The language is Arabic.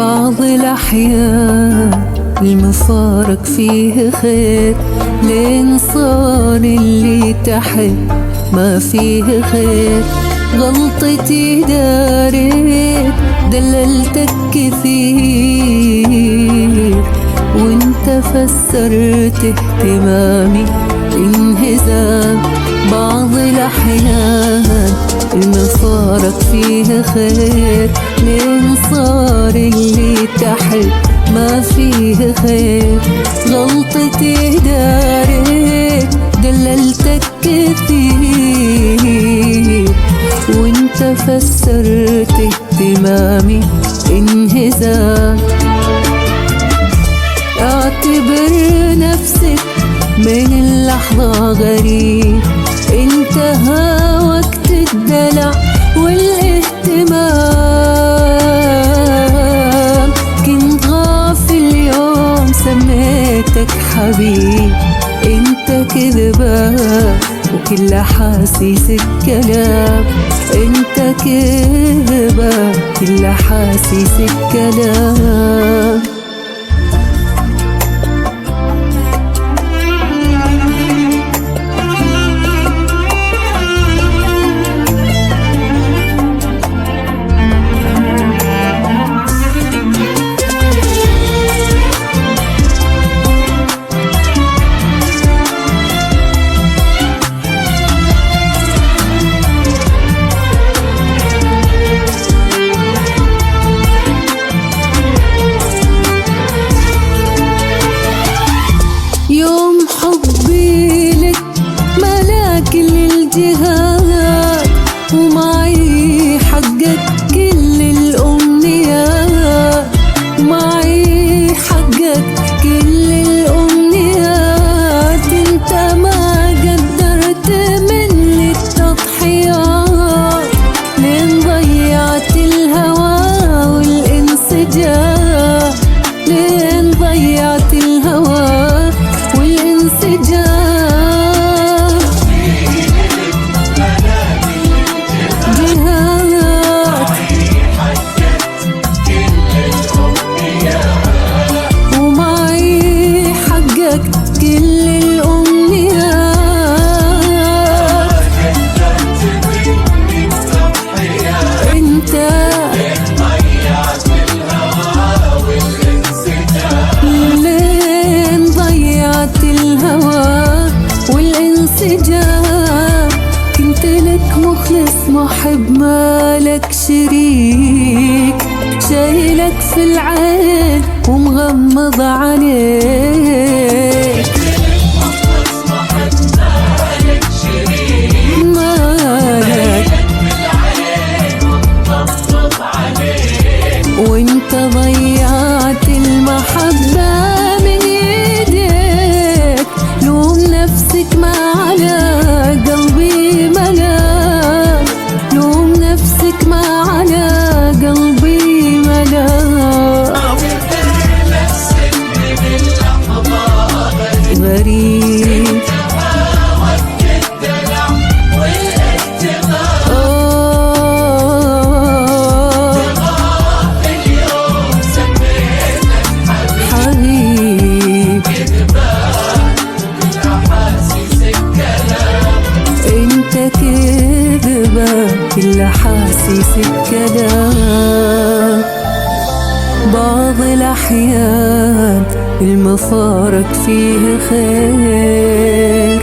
بعض الأحيان المفارق فيه خير، لين صار اللي تحب ما فيه خير. غلطتي داريت دللتك كثير، وانت فسرت اهتمامي انهزام. بعض الأحيان المفارق فيه خير، لين صار اللي تحب ما فيه خير. غلطتي داريت دللتك كثير، وانت فسرت اهتمامي انهزام. اعتبر نفسك من اللحظة غريب، انتهى وقت الدلع والاهتمام. كنت غافل يوم سميتك حبيب، انت كذبة وكل أحاسيسك كلام. انت كذبة كل أحاسيسك كلام. يوم حبي لك ملا كل الجهات، ومعي حقك كل الأمنيات. معي حقك كل الأمنيات، انت ما قدرت مني التضحيات. لين ضيعت الهوى والانسجام، لين ضيعت الهوى كنت لك مخلص محب مالك شريك، شايلك في العين ومغمض عليك. وانت ضيعت المحبة من ايديك. لوم نفسك ما على قلبي ملام، لوم نفسك ما على قلبي ملام. غريب كل أحاسيسك كلام. بعض الأحيان المفارق فيه خير.